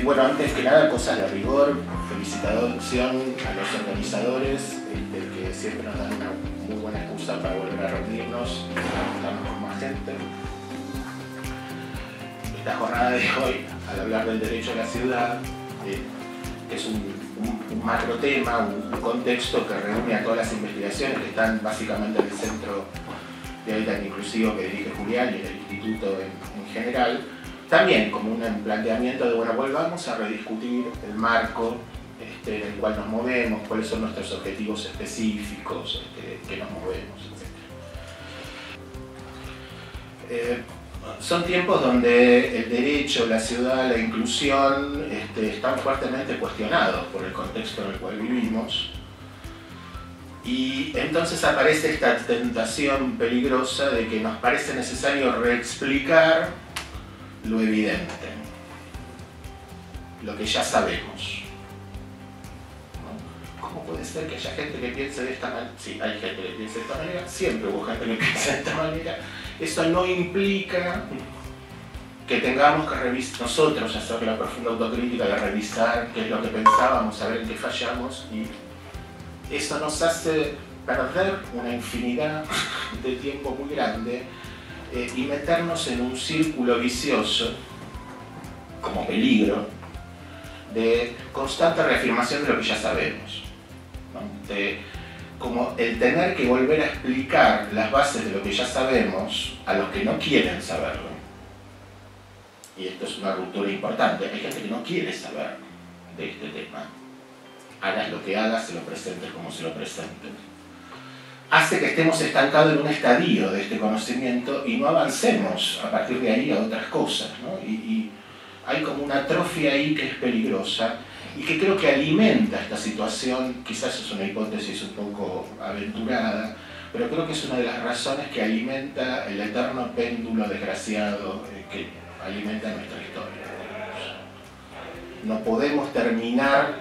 Bueno, antes que nada, cosas de rigor, felicitación a los organizadores, que siempre nos dan una muy buena excusa para volver a reunirnos, para juntarnos con más gente. Esta jornada de hoy, al hablar del derecho a la ciudad, es un macro tema, un contexto que reúne a todas las investigaciones que están básicamente en el Centro de Hábitat Inclusivo que dirige Julián y en el Instituto en general, también como un planteamiento de, bueno, volvamos a rediscutir el marco en el cual nos movemos, cuáles son nuestros objetivos específicos que nos movemos, etc. Son tiempos donde el derecho, la ciudad, la inclusión están fuertemente cuestionados por el contexto en el cual vivimos. Y entonces aparece esta tentación peligrosa de que nos parece necesario reexplicar lo evidente, lo que ya sabemos. ¿No? ¿Cómo puede ser que haya gente que piense de esta manera? Sí, hay gente que piensa de esta manera, siempre hubo gente que piensa de esta manera. Eso no implica que tengamos que nosotros hacer la profunda autocrítica de revisar qué es lo que pensábamos, saber en qué fallamos, y eso nos hace perder una infinidad de tiempo muy grande y meternos en un círculo vicioso, como peligro, de constante reafirmación de lo que ya sabemos, ¿no? Como el tener que volver a explicar las bases de lo que ya sabemos a los que no quieren saberlo. Y esto es una ruptura importante. Hay gente que no quiere saber de este tema. Hagas lo que hagas, se lo presentes como se lo presenten. Hace que estemos estancados en un estadio de este conocimiento y no avancemos a partir de ahí a otras cosas, ¿no? Y hay como una atrofia ahí que es peligrosa y que creo que alimenta esta situación. Quizás es una hipótesis un poco aventurada, pero creo que es una de las razones que alimenta el eterno péndulo desgraciado que alimenta nuestra historia. No podemos terminar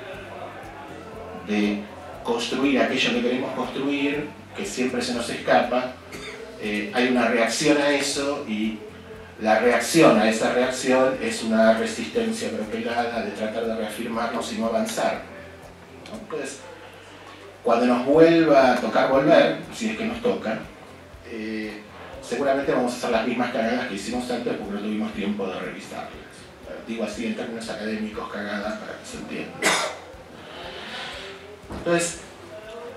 de construir aquello que queremos construir, que siempre se nos escapa. Hay una reacción a eso y la reacción a esa reacción es una resistencia propelada de tratar de reafirmarnos y no avanzar, ¿no? Entonces, cuando nos vuelva a tocar volver, si es que nos toca, seguramente vamos a hacer las mismas cagadas que hicimos antes porque no tuvimos tiempo de revisarlas. Digo así en términos académicos, cagadas, para que se entienda. Entonces,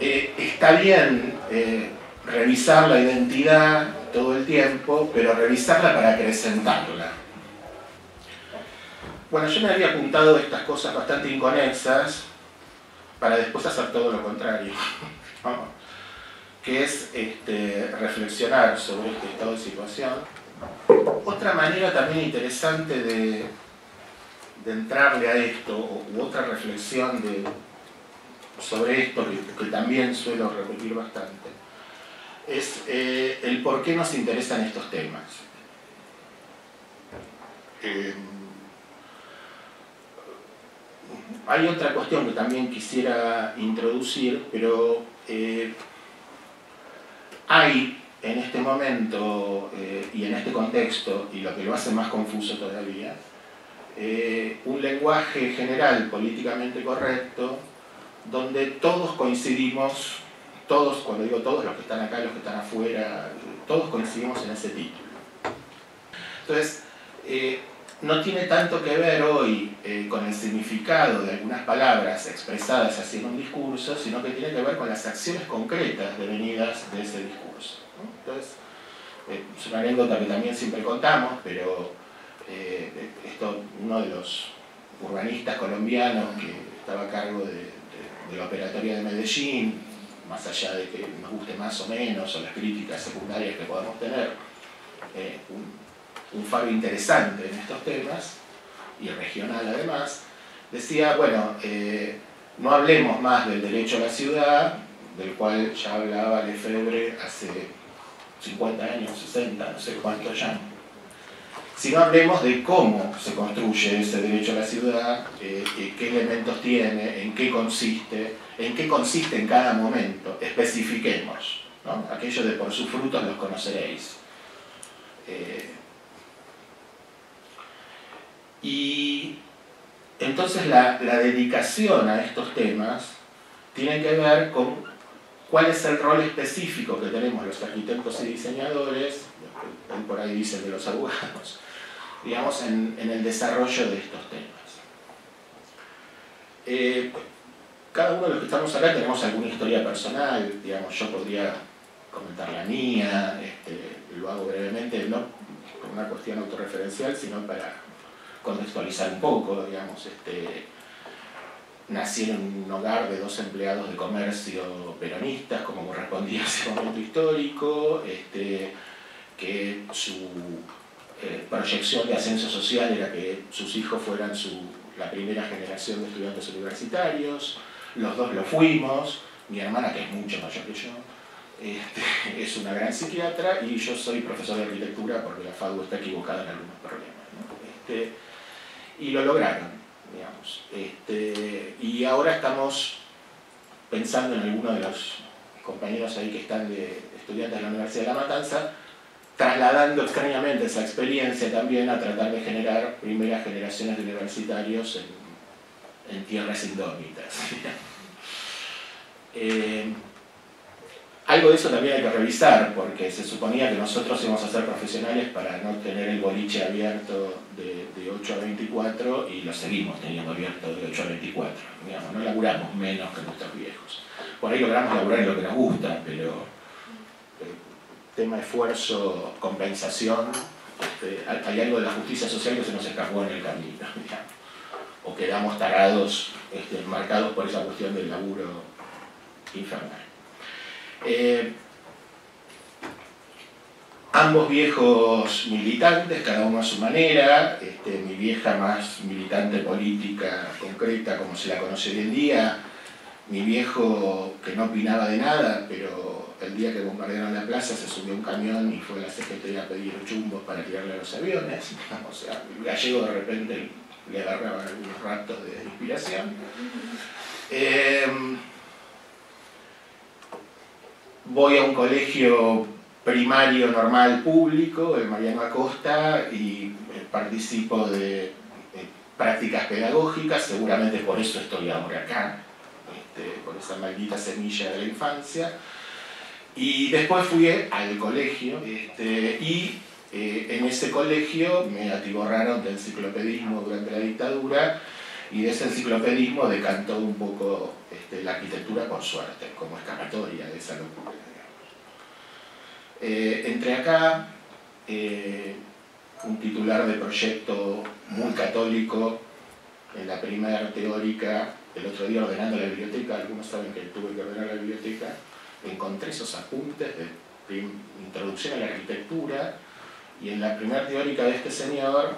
está bien revisar la identidad todo el tiempo, pero revisarla para acrecentarla. Bueno, yo me había apuntado estas cosas bastante inconexas para después hacer todo lo contrario, ¿no? Que es reflexionar sobre este estado de situación. Otra manera también interesante de entrarle a esto, u otra reflexión sobre esto, que también suelo repetir bastante, es el por qué nos interesan estos temas. Hay otra cuestión que también quisiera introducir, pero hay en este momento y en este contexto, y lo que lo hace más confuso todavía, un lenguaje general políticamente correcto donde todos coincidimos, todos, cuando digo todos, los que están acá, los que están afuera, todos coincidimos en ese título. Entonces, no tiene tanto que ver hoy con el significado de algunas palabras expresadas así en un discurso, sino que tiene que ver con las acciones concretas devenidas de ese discurso, ¿no? Entonces, es una anécdota que también siempre contamos, pero uno de los urbanistas colombianos que estaba a cargo de la operatoria de Medellín, más allá de que nos guste más o menos, o las críticas secundarias que podamos tener, un faro interesante en estos temas, y regional además, decía, bueno, no hablemos más del derecho a la ciudad, del cual ya hablaba Lefebvre hace 50 años, 60, no sé cuánto ya, sino hablemos de cómo se construye ese derecho a la ciudad, qué elementos tiene, en qué consiste en cada momento, especifiquemos, ¿no? Aquello de por sus frutos los conoceréis. Y Entonces la dedicación a estos temas tiene que ver con cuál es el rol específico que tenemos los arquitectos y diseñadores, por ahí dicen de los abogados, digamos, en el desarrollo de estos temas. Cada uno de los que estamos acá tenemos alguna historia personal, digamos, yo podría comentar la mía, lo hago brevemente, no por una cuestión autorreferencial, sino para contextualizar un poco, digamos, nací en un hogar de 2 empleados de comercio peronistas, como correspondía a ese momento histórico, que su proyección de ascenso social era que sus hijos fueran la primera generación de estudiantes universitarios. Los 2 lo fuimos. Mi hermana, que es mucho mayor que yo, es una gran psiquiatra, y yo soy profesor de arquitectura porque la FADU está equivocada en algunos problemas, ¿no? Y lo lograron, digamos. Y ahora estamos pensando en algunos de los compañeros ahí que están de estudiantes de la Universidad de La Matanza, trasladando extrañamente esa experiencia también a tratar de generar primeras generaciones de universitarios en tierras indómitas. Algo de eso también hay que revisar, porque se suponía que nosotros íbamos a ser profesionales para no tener el boliche abierto de 8 a 24, y lo seguimos teniendo abierto de 8 a 24. Digamos, no laburamos menos que nuestros viejos. Por ahí logramos laburar en lo que nos gusta, pero tema esfuerzo, compensación, hay algo de la justicia social que se nos escapó en el camino, digamos. O quedamos tarados, marcados por esa cuestión del laburo infernal. Ambos viejos militantes, cada uno a su manera, mi vieja más militante política concreta como se la conoce hoy en día, mi viejo que no opinaba de nada, pero el día que bombardearon la plaza se subió a un camión y fue a la CGT a pedir chumbos para tirarle a los aviones. O sea, el gallego de repente le agarraban algunos ratos de inspiración. Voy a un colegio primario normal público, el Mariano Acosta, y participo de prácticas pedagógicas, seguramente por eso estoy ahora acá, por esa maldita semilla de la infancia. Y después fui al colegio, y en ese colegio me atiborraron de enciclopedismo durante la dictadura, y de ese enciclopedismo decantó un poco la arquitectura, por suerte, como escapatoria de esa locura. Entré acá, un titular de proyecto muy católico, en la primera teórica, el otro día ordenando la biblioteca, algunos saben que tuve que ordenar la biblioteca, encontré esos apuntes de introducción a la arquitectura, y en la primera teórica de este señor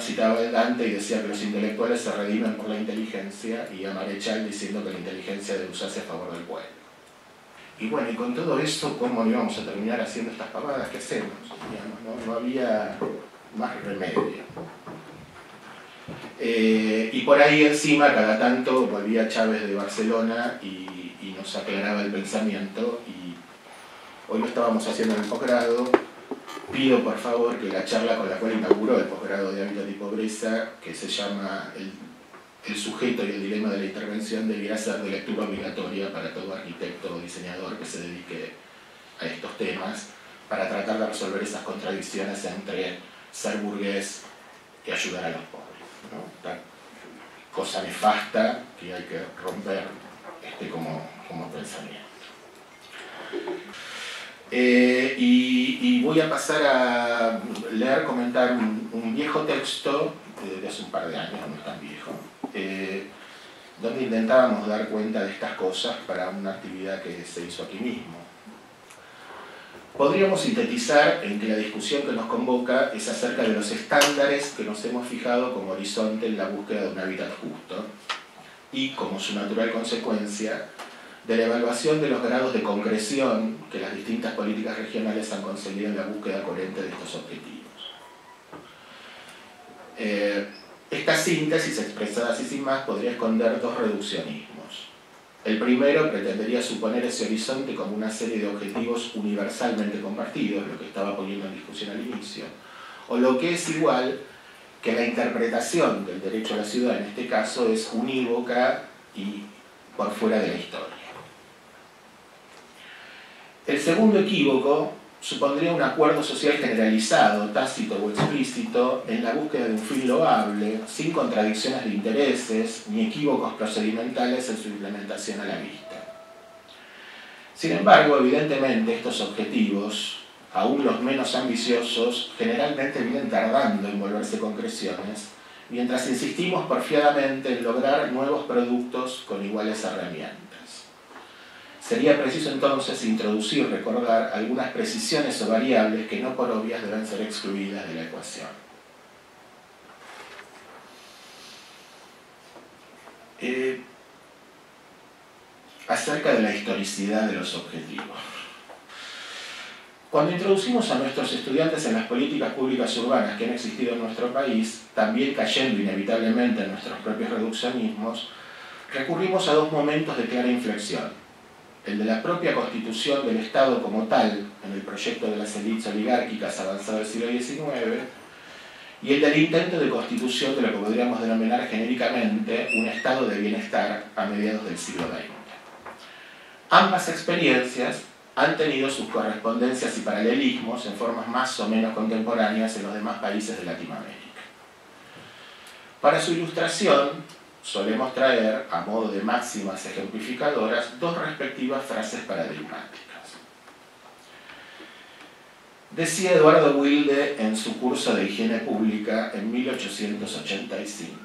citaba a Dante y decía que los intelectuales se redimen por la inteligencia, y a Marechal diciendo que la inteligencia debe usarse a favor del pueblo. Y bueno, y con todo eso, ¿cómo no íbamos a terminar haciendo estas pavadas que hacemos? Digamos, no había más remedio. Y por ahí encima, cada tanto, volvía Chávez de Barcelona y nos aclaraba el pensamiento, y hoy lo estábamos haciendo en el posgrado. Pido por favor que la charla con la cual inauguró el posgrado de Hábitat y Pobreza, que se llama el sujeto y el dilema de la intervención, debiera ser de lectura obligatoria para todo arquitecto o diseñador que se dedique a estos temas, para tratar de resolver esas contradicciones entre ser burgués y ayudar a los pobres, ¿no? Esta cosa nefasta que hay que romper como pensamiento. Y voy a pasar a comentar un viejo texto de hace un par de años, no es tan viejo, donde intentábamos dar cuenta de estas cosas para una actividad que se hizo aquí mismo. Podríamos sintetizar en que la discusión que nos convoca es acerca de los estándares que nos hemos fijado como horizonte en la búsqueda de un hábitat justo, y como su natural consecuencia, de la evaluación de los grados de concreción que las distintas políticas regionales han conseguido en la búsqueda coherente de estos objetivos. Esta síntesis, expresada así sin más, podría esconder 2 reduccionismos. El primero pretendería suponer ese horizonte como una serie de objetivos universalmente compartidos, lo que estaba poniendo en discusión al inicio, o lo que es igual, que la interpretación del derecho a la ciudad en este caso es unívoca y por fuera de la historia. El segundo equívoco supondría un acuerdo social generalizado, tácito o explícito, en la búsqueda de un fin loable, sin contradicciones de intereses ni equívocos procedimentales en su implementación a la vista. Sin embargo, evidentemente estos objetivos, aún los menos ambiciosos, generalmente vienen tardando en volverse concreciones, mientras insistimos porfiadamente en lograr nuevos productos con iguales herramientas. Sería preciso entonces introducir, recordar, algunas precisiones o variables que no por obvias deben ser excluidas de la ecuación. Acerca de la historicidad de los objetivos. Cuando introducimos a nuestros estudiantes en las políticas públicas urbanas que han existido en nuestro país, también cayendo inevitablemente en nuestros propios reduccionismos, recurrimos a dos momentos de clara inflexión. El de la propia constitución del Estado como tal, en el proyecto de las élites oligárquicas avanzado del siglo XIX, y el del intento de constitución de lo que podríamos denominar genéricamente un estado de bienestar a mediados del siglo XX. Ambas experiencias han tenido sus correspondencias y paralelismos en formas más o menos contemporáneas en los demás países de Latinoamérica. Para su ilustración, solemos traer, a modo de máximas ejemplificadoras, dos respectivas frases paradigmáticas. Decía Eduardo Wilde en su curso de higiene pública en 1885.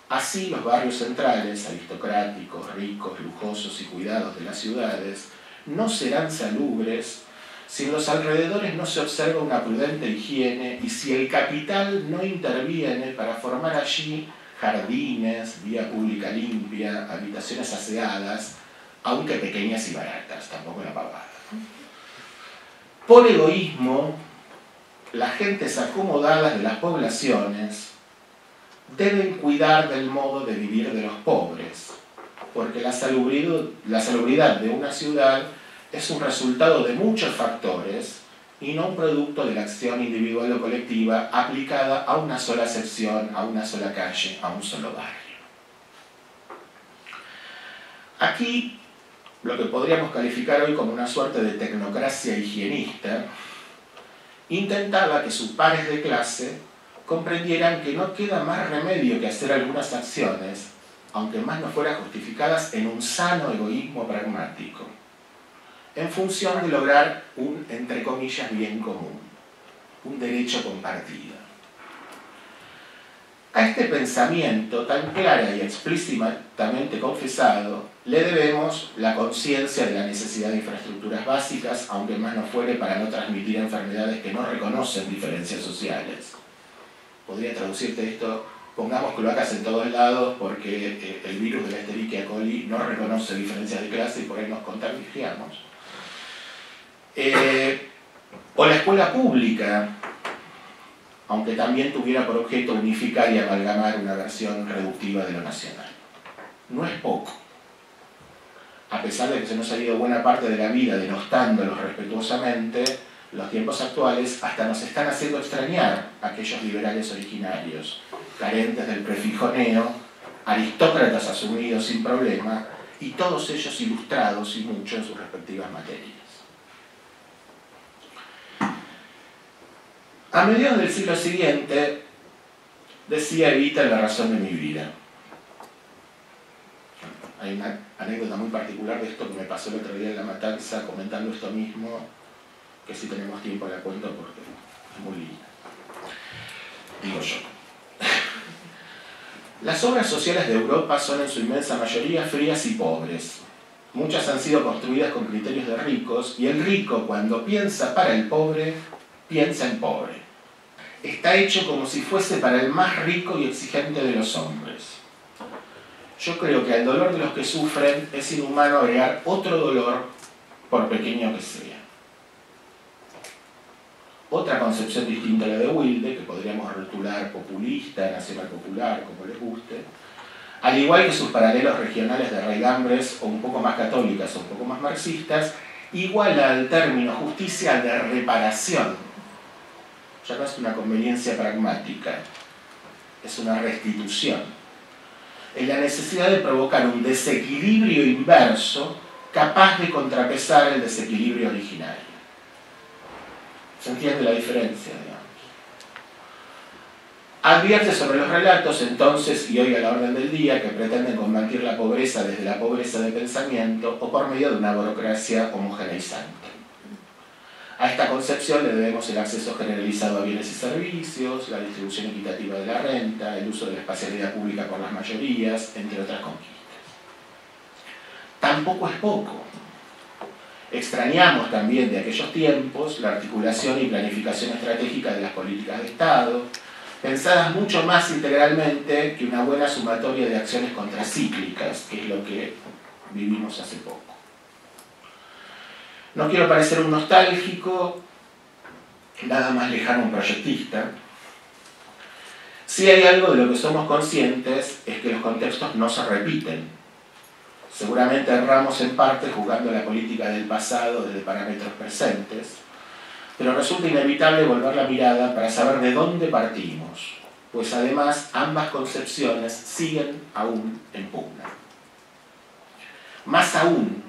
Así los barrios centrales, aristocráticos, ricos, lujosos y cuidados de las ciudades, no serán salubres si en los alrededores no se observa una prudente higiene y si el capital no interviene para formar allí jardines, vía pública limpia, habitaciones aseadas, aunque pequeñas y baratas, tampoco la pavada. Por egoísmo, las gentes acomodadas de las poblaciones deben cuidar del modo de vivir de los pobres, porque la salubridad de una ciudad es un resultado de muchos factores y no un producto de la acción individual o colectiva aplicada a una sola sección, a una sola calle, a un solo barrio. Aquí, lo que podríamos calificar hoy como una suerte de tecnocracia higienista, intentaba que sus pares de clase comprendieran que no queda más remedio que hacer algunas acciones, aunque más no fueran justificadas en un sano egoísmo pragmático, en función de lograr un, entre comillas, bien común, un derecho compartido. A este pensamiento tan clara y explícitamente confesado, le debemos la conciencia de la necesidad de infraestructuras básicas, aunque más no fuere para no transmitir enfermedades que no reconocen diferencias sociales. Podría traducirte esto: pongamos cloacas en todos lados porque el virus de la Escherichia coli no reconoce diferencias de clase y por ahí nos contagiamos. O la escuela pública, aunque también tuviera por objeto unificar y amalgamar una versión reductiva de lo nacional. No es poco. A pesar de que se nos ha ido buena parte de la vida denostándolos respetuosamente, los tiempos actuales hasta nos están haciendo extrañar a aquellos liberales originarios, carentes del prefijo neo, aristócratas asumidos sin problema, y todos ellos ilustrados y mucho en sus respectivas materias. A mediados del siglo siguiente, decía Evita La razón de mi vida. Hay una anécdota muy particular de esto que me pasó el otro día en La Matanza comentando esto mismo, que si tenemos tiempo la cuento porque es muy linda. Digo yo. Las obras sociales de Europa son en su inmensa mayoría frías y pobres. Muchas han sido construidas con criterios de ricos, y el rico, cuando piensa para el pobre, piensa en pobre. Está hecho como si fuese para el más rico y exigente de los hombres. Yo creo que al dolor de los que sufren es inhumano agregar otro dolor, por pequeño que sea. Otra concepción distinta a la de Wilde, que podríamos rotular populista, nacional popular, como les guste, al igual que sus paralelos regionales de raigambres o un poco más católicas o un poco más marxistas, iguala al término justicia de reparación, ya no es una conveniencia pragmática, es una restitución. Es la necesidad de provocar un desequilibrio inverso capaz de contrapesar el desequilibrio originario. ¿Se entiende la diferencia, digamos? Advierte sobre los relatos, entonces, y hoy a la orden del día, que pretenden combatir la pobreza desde la pobreza de pensamiento o por medio de una burocracia homogeneizante. A esta concepción le debemos el acceso generalizado a bienes y servicios, la distribución equitativa de la renta, el uso de la espacialidad pública por las mayorías, entre otras conquistas. Tampoco es poco. Extrañamos también de aquellos tiempos la articulación y planificación estratégica de las políticas de Estado, pensadas mucho más integralmente que una buena sumatoria de acciones contracíclicas, que es lo que vivimos hace poco. No quiero parecer un nostálgico, nada más lejano a un proyectista. Si hay algo de lo que somos conscientes es que los contextos no se repiten. Seguramente erramos en parte jugando la política del pasado desde parámetros presentes, pero resulta inevitable volver la mirada para saber de dónde partimos, pues además ambas concepciones siguen aún en pugna. Más aún,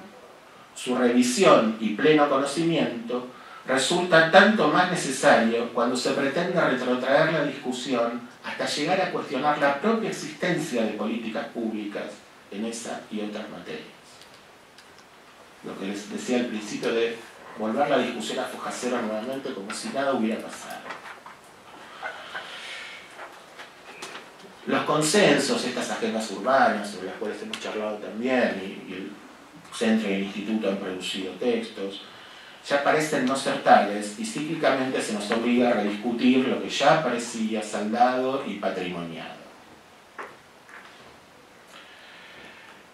su revisión y pleno conocimiento resulta tanto más necesario cuando se pretende retrotraer la discusión hasta llegar a cuestionar la propia existencia de políticas públicas en esa y otras materias. Lo que les decía al principio de volver la discusión a foja cero nuevamente como si nada hubiera pasado. Los consensos, estas agendas urbanas sobre las cuales hemos charlado también, y el Centro y el Instituto han producido textos, ya parecen no ser tales y cíclicamente se nos obliga a rediscutir lo que ya parecía saldado y patrimoniado.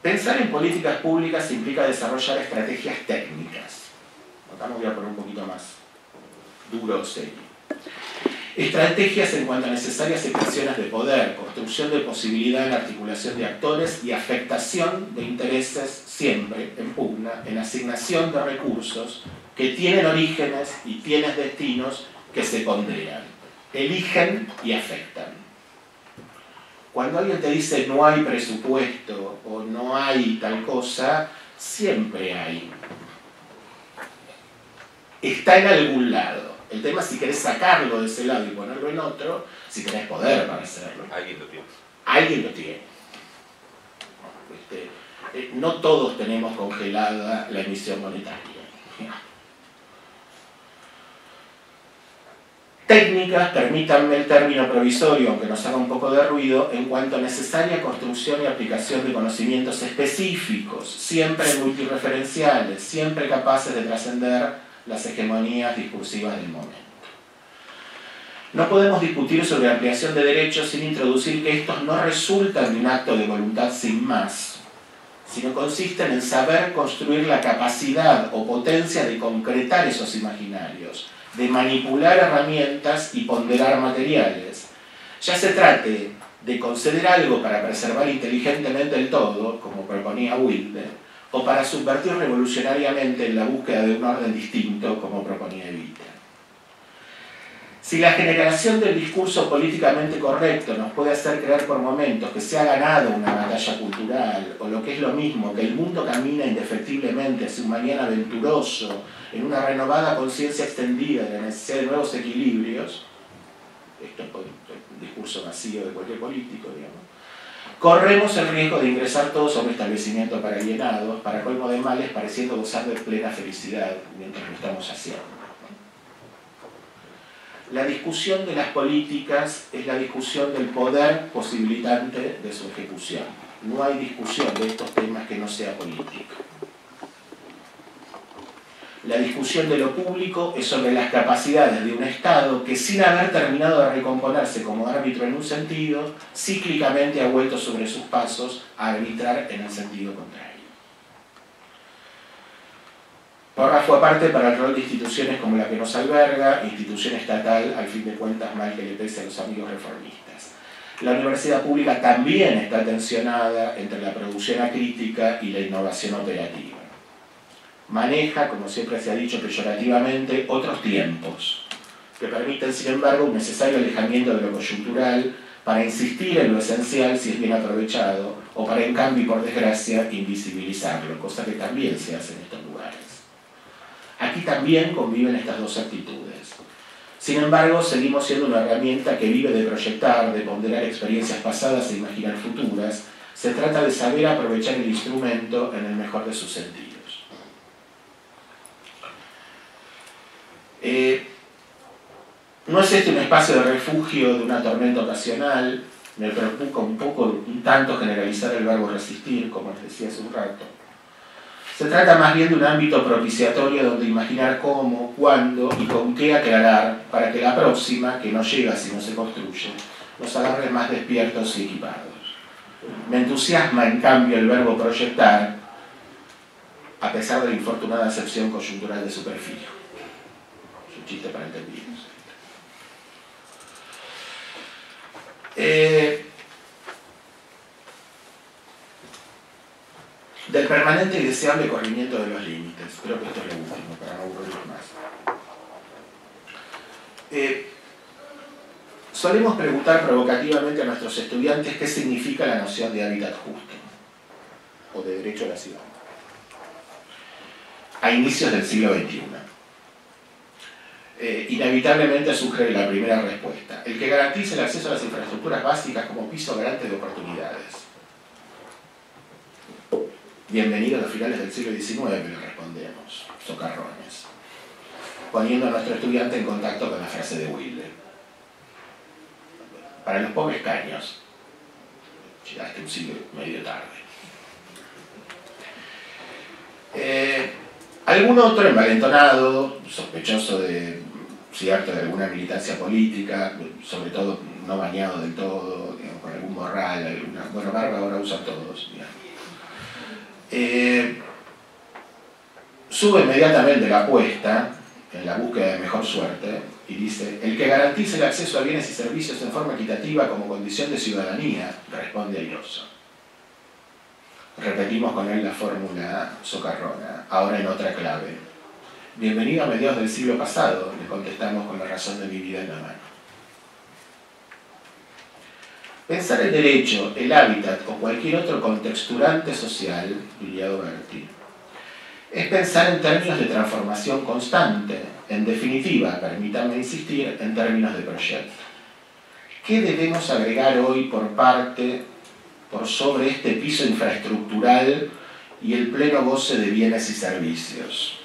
Pensar en políticas públicas implica desarrollar estrategias técnicas. Acá me voy a poner un poquito más duro o serio. Estrategias en cuanto a necesarias expresiones de poder, construcción de posibilidad en la articulación de actores y afectación de intereses siempre en pugna, en asignación de recursos que tienen orígenes y tienen destinos que se ponderan, eligen y afectan. Cuando alguien te dice no hay presupuesto o no hay tal cosa, siempre hay. Está en algún lado. El tema es si querés sacarlo de ese lado y ponerlo en otro, si tenés poder para hacerlo. Alguien lo tiene. Alguien lo tiene. No todos tenemos congelada la emisión monetaria. Técnicas, permítanme el término provisorio, aunque nos haga un poco de ruido, en cuanto a necesaria construcción y aplicación de conocimientos específicos, siempre multireferenciales, siempre capaces de trascender las hegemonías discursivas del momento. No podemos discutir sobre ampliación de derechos sin introducir que estos no resultan de un acto de voluntad sin más, sino consisten en saber construir la capacidad o potencia de concretar esos imaginarios, de manipular herramientas y ponderar materiales. Ya se trate de conceder algo para preservar inteligentemente el todo, como proponía Wilde, o para subvertir revolucionariamente en la búsqueda de un orden distinto, como proponía Evita. Si la generación del discurso políticamente correcto nos puede hacer creer por momentos que se ha ganado una batalla cultural, o lo que es lo mismo, que el mundo camina indefectiblemente hacia un mañana venturoso, en una renovada conciencia extendida de la necesidad de nuevos equilibrios, esto es el discurso vacío de cualquier político, digamos, corremos el riesgo de ingresar todos a un establecimiento para alienados, para colmo de males, pareciendo gozar de plena felicidad mientras lo estamos haciendo. La discusión de las políticas es la discusión del poder posibilitante de su ejecución. No hay discusión de estos temas que no sea política. La discusión de lo público es sobre las capacidades de un Estado que, sin haber terminado de recomponerse como árbitro en un sentido, cíclicamente ha vuelto sobre sus pasos a arbitrar en el sentido contrario. Párrafo aparte para el rol de instituciones como la que nos alberga, institución estatal, al fin de cuentas, mal que le pese a los amigos reformistas. La universidad pública también está tensionada entre la producción acrítica y la innovación operativa. Maneja, como siempre se ha dicho peyorativamente, otros tiempos. que permiten, sin embargo, un necesario alejamiento de lo coyuntural para insistir en lo esencial si es bien aprovechado, o para, en cambio y por desgracia, invisibilizarlo, cosa que también se hace en estos lugares. Aquí también conviven estas dos actitudes. Sin embargo, seguimos siendo una herramienta que vive de proyectar, de ponderar experiencias pasadas e imaginar futuras. Se trata de saber aprovechar el instrumento en el mejor de sus sentidos. No es este un espacio de refugio de una tormenta ocasional. Me preocupa un tanto generalizar el verbo resistir, como les decía hace un rato. Se trata más bien de un ámbito propiciatorio donde imaginar cómo, cuándo y con qué aclarar para que la próxima, que no llega si no se construye, nos agarre más despiertos y equipados. Me entusiasma, en cambio, el verbo proyectar, a pesar de la infortunada acepción coyuntural de su perfil. Es un chiste para entendidos. Del permanente y deseable corrimiento de los límites. Creo que esto es lo último, para no aburrir más. Solemos preguntar provocativamente a nuestros estudiantes qué significa la noción de hábitat justo, o de derecho a la ciudad, a inicios del siglo XXI. Inevitablemente surge la primera respuesta: el que garantice el acceso a las infraestructuras básicas como piso garante de oportunidades. Bienvenido a los finales del siglo XIX, le respondemos, socarrones, poniendo a nuestro estudiante en contacto con la frase de Wilde. Para los pobres caños, llegaste un siglo medio tarde. Algún otro envalentonado, sospechoso de de alguna militancia política, sobre todo no bañado del todo, digamos, con algún morral, bueno, barba ahora usan todos, sube inmediatamente la apuesta en la búsqueda de mejor suerte y dice: el que garantice el acceso a bienes y servicios en forma equitativa como condición de ciudadanía, responde airoso. Repetimos con él la fórmula socarrona, ahora en otra clave. Bienvenido a mediados del siglo pasado, le contestamos con la razón de mi vida en la mano. Pensar el derecho, el hábitat o cualquier otro contexturante social, diría Doberti, es pensar en términos de transformación constante, en definitiva, permítanme insistir, en términos de proyecto. ¿Qué debemos agregar hoy por sobre este piso infraestructural y el pleno goce de bienes y servicios?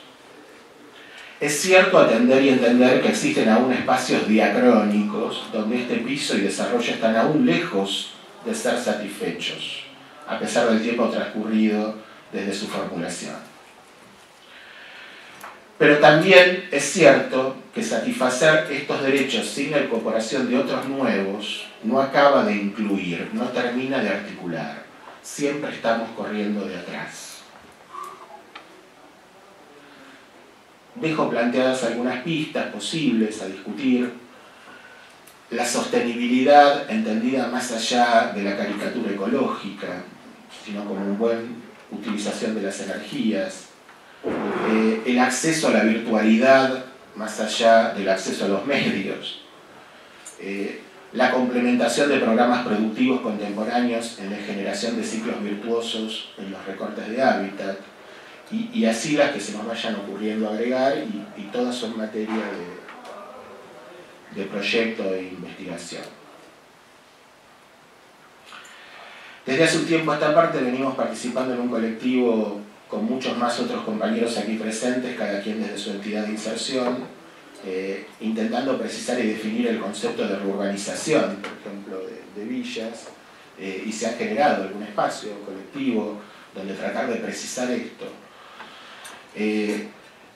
Es cierto atender y entender que existen aún espacios diacrónicos donde este piso y desarrollo están aún lejos de ser satisfechos, a pesar del tiempo transcurrido desde su formulación. Pero también es cierto que satisfacer estos derechos sin la incorporación de otros nuevos no acaba de incluir, no termina de articular. Siempre estamos corriendo de atrás. Dejo planteadas algunas pistas posibles a discutir. La sostenibilidad entendida más allá de la caricatura ecológica, sino como una buena utilización de las energías. El acceso a la virtualidad más allá del acceso a los medios. La complementación de programas productivos contemporáneos en la generación de ciclos virtuosos en los recortes de hábitat. Y así las que se nos vayan ocurriendo agregar, y todas son materia de proyecto e investigación. Desde hace un tiempo a esta parte venimos participando en un colectivo con muchos más otros compañeros aquí presentes, cada quien desde su entidad de inserción, intentando precisar y definir el concepto de reurbanización, por ejemplo, de villas, y se ha generado algún espacio colectivo donde tratar de precisar esto.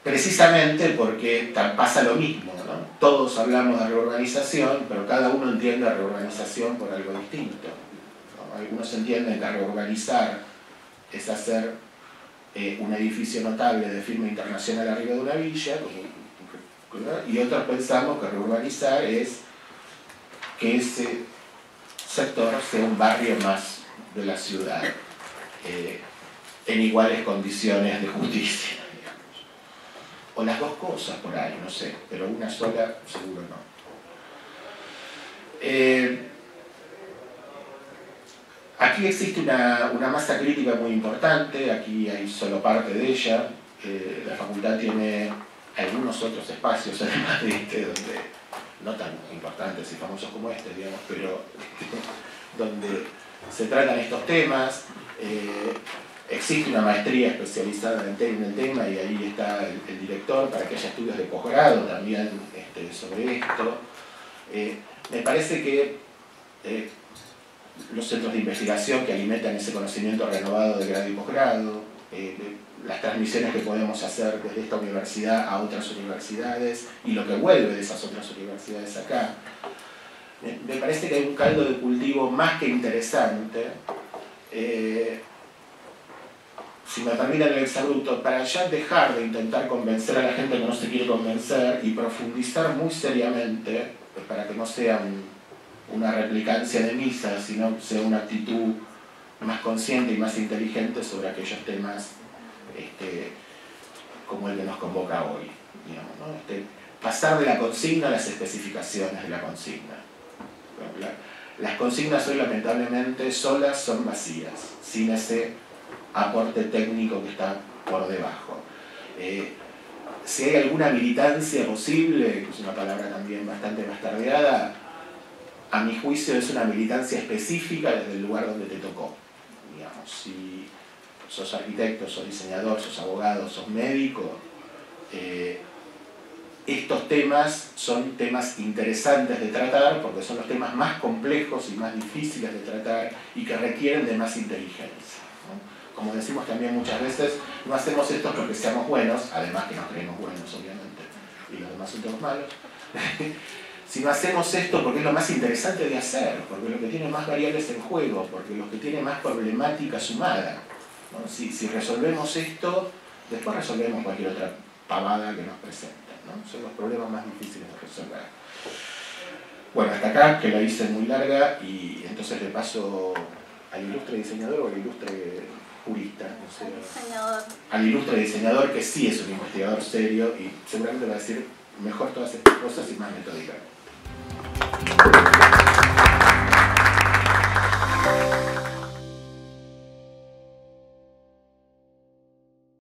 Precisamente porque pasa lo mismo, ¿no? Todos hablamos de reurbanización, pero cada uno entiende reurbanización por algo distinto, ¿no? Algunos entienden que reurbanizar es hacer un edificio notable de firma internacional arriba de una villa, y otros pensamos que reurbanizar es que ese sector sea un barrio más de la ciudad, en iguales condiciones de justicia. o las dos cosas por ahí, no sé, pero una sola seguro no. Aquí existe una masa crítica muy importante, aquí hay solo parte de ella. La facultad tiene algunos otros espacios, además de este, donde, no tan importantes y famosos como este, digamos, pero donde se tratan estos temas. Existe una maestría especializada en el tema y ahí está el director para que haya estudios de posgrado también sobre esto. Me parece que los centros de investigación que alimentan ese conocimiento renovado de grado y posgrado, las transmisiones que podemos hacer desde esta universidad a otras universidades y lo que vuelve de esas otras universidades acá, me parece que hay un caldo de cultivo más que interesante. Si me permiten el exabrupto, para ya dejar de intentar convencer a la gente que no se quiere convencer y profundizar muy seriamente, para que no sea una replicancia de misa, sino sea una actitud más consciente y más inteligente sobre aquellos temas como el que nos convoca hoy. Digamos, ¿no? Pasar de la consigna a las especificaciones de la consigna. Las consignas hoy lamentablemente solas son vacías, sin ese aporte técnico que está por debajo. Si hay alguna militancia posible, que es una palabra también bastante bastardeada, a mi juicio es una militancia específica desde el lugar donde te tocó. Digamos, si sos arquitecto, sos diseñador, sos abogado, sos médico, estos temas son temas interesantes de tratar porque son los temas más complejos y más difíciles de tratar y que requieren de más inteligencia, ¿no? Como decimos también muchas veces, no hacemos esto porque seamos buenos, además que nos creemos buenos obviamente, y los demás son todos malos, sino hacemos esto porque es lo más interesante de hacer, porque es lo que tiene más variables en juego, porque es lo que tiene más problemática sumada, ¿no? Si resolvemos esto, después resolvemos cualquier otra pavada que nos presenten, ¿no? Son los problemas más difíciles de resolver. Bueno, hasta acá, que la hice muy larga, y entonces le paso al ilustre diseñador o al ilustre jurista, no sé, al ilustre diseñador que sí es un investigador serio y seguramente va a decir mejor todas estas cosas y más metódicamente.